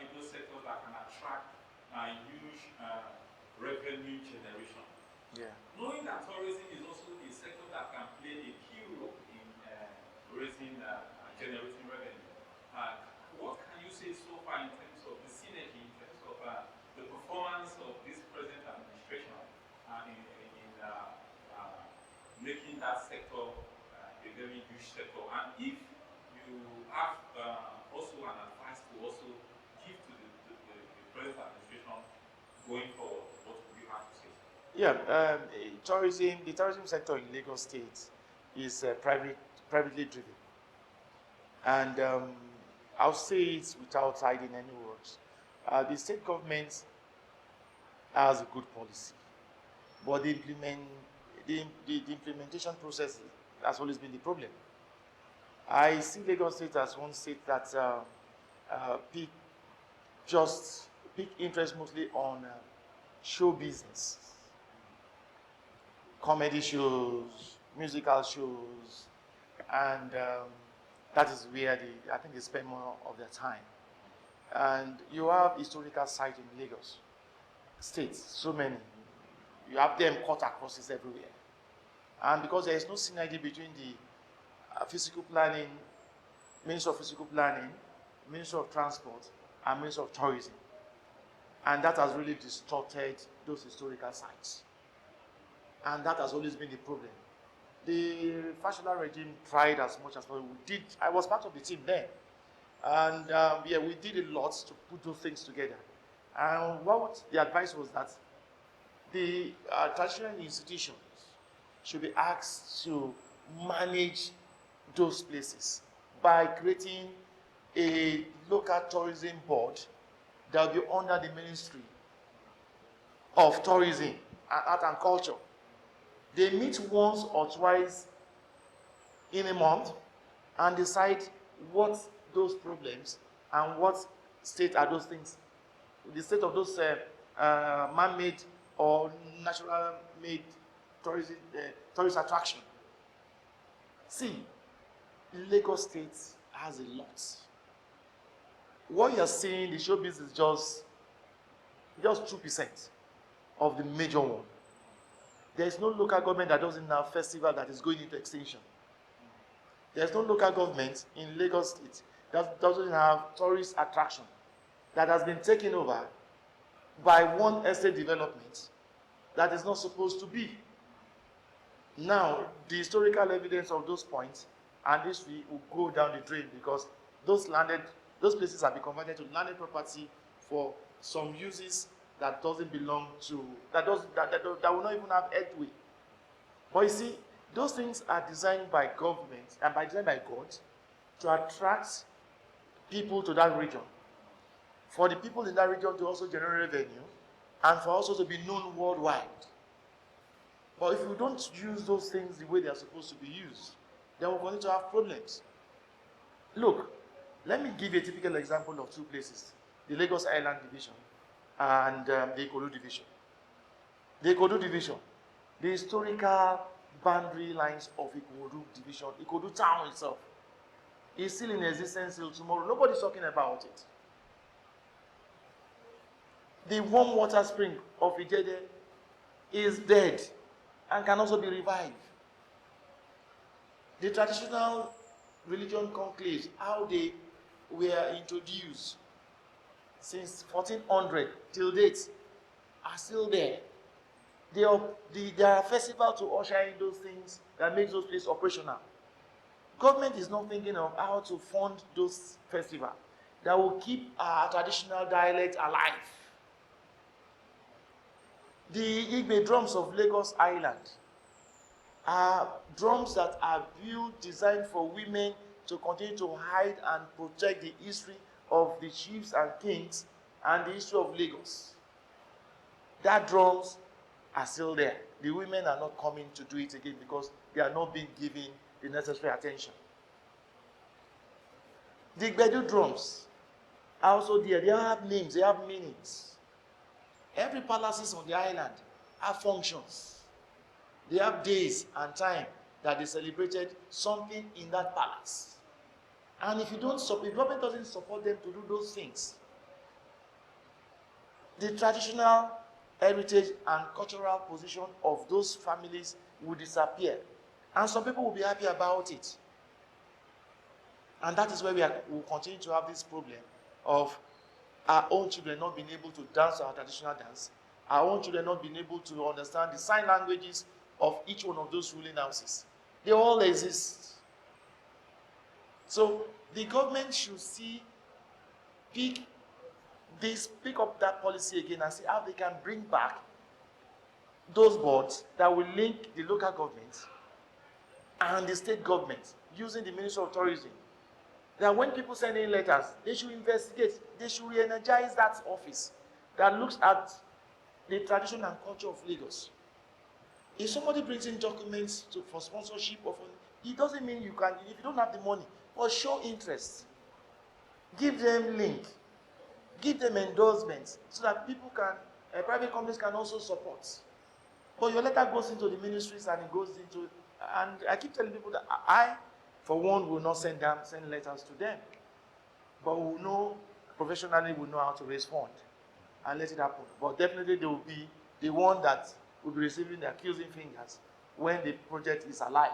especially those sectors that can attract huge revenue generation. Yeah. Knowing that tourism is also a sector that can play a key role in generating revenue, what can you say so far in terms of the synergy, in terms of the performance of this present administration in making that sector a very huge sector? And if you have also an advice to also give to the present administration going forward, what would you have to say? Yeah, the tourism sector in Lagos State is privately driven, and I'll say it without hiding any words. The state government has a good policy, but the implementation process has always been the problem. I see Lagos State as one state that pick interest mostly on show business, comedy shows, musical shows, and that is where I think they spend more of their time. And you have historical sites in Lagos State, so many. You have them cut across it everywhere. And because there is no synergy between the physical planning, Minister of Physical Planning, Minister of Transport, and Minister of Tourism. And that has really distorted those historical sites. And that has always been the problem. The Fashola regime tried as much as possible. I was part of the team then. And we did a lot to put those things together. And what the advice was that the traditional institutions should be asked to manage those places by creating a local tourism board that will be under the Ministry of Tourism, Art and Culture. They meet once or twice in a month and decide what those problems and what state are those things, the state of those man-made or natural-made tourist attraction. See, Lagos State has a lot. What you're seeing, the showbiz is just 2% of the major one. There is no local government that doesn't have festival that is going into extinction. There is no local government in Lagos State that doesn't have tourist attraction that has been taken over by one estate development that is not supposed to be. Now, the historical evidence of those points and history will go down the drain because those places have been converted to landed property for some uses that doesn't belong to that will not even have headway. But you see, those things are designed by government and designed by God to attract people to that region. For the people in that region to also generate revenue and for also to be known worldwide. But if you don't use those things the way they are supposed to be used, then we're going to have problems. Look, let me give you a typical example of two places. The Lagos Island Division and the Ikorodu Division. The Ikorodu Division, the historical boundary lines of Ikorodu Division, Ikorodu town itself, is still in existence till tomorrow. Nobody's talking about it. The warm water spring of Ijede is dead and can also be revived. The traditional religion conclaves, how they were introduced since 1400 till date, are still there. There are festivals to usher in those things that makes those places operational. Government is not thinking of how to fund those festivals that will keep our traditional dialect alive. The Igbe drums of Lagos Island are drums that are designed for women to continue to hide and protect the history of the chiefs and kings and the history of Lagos. That drums are still there. The women are not coming to do it again because they are not being given the necessary attention. The Gbedu drums are also there. They have names, they have meanings. Every palaces on the island have functions. They have days and time that they celebrated something in that palace. And if the government doesn't support them to do those things, the traditional heritage and cultural position of those families will disappear. And some people will be happy about it. And that is where we will continue to have this problem of our own children not being able to dance our traditional dance, our own children not being able to understand the sign languages of each one of those ruling houses. They all exist. So the government should pick up that policy again and see how they can bring back those boards that will link the local government and the state government using the Ministry of Tourism. That when people send in letters, they should investigate, they should re-energize that office that looks at the tradition and culture of Lagos. If somebody brings in documents for sponsorship, it doesn't mean you can, if you don't have the money, but show interest. Give them link, give them endorsements so that people can, private companies can also support. But your letter goes into the ministries and it goes into, and I keep telling people that I, for one, will not send letters to them. But we know, professionally, we know how to raise funds and let it happen. But definitely they will be the one that will be receiving the accusing fingers when the project is alive.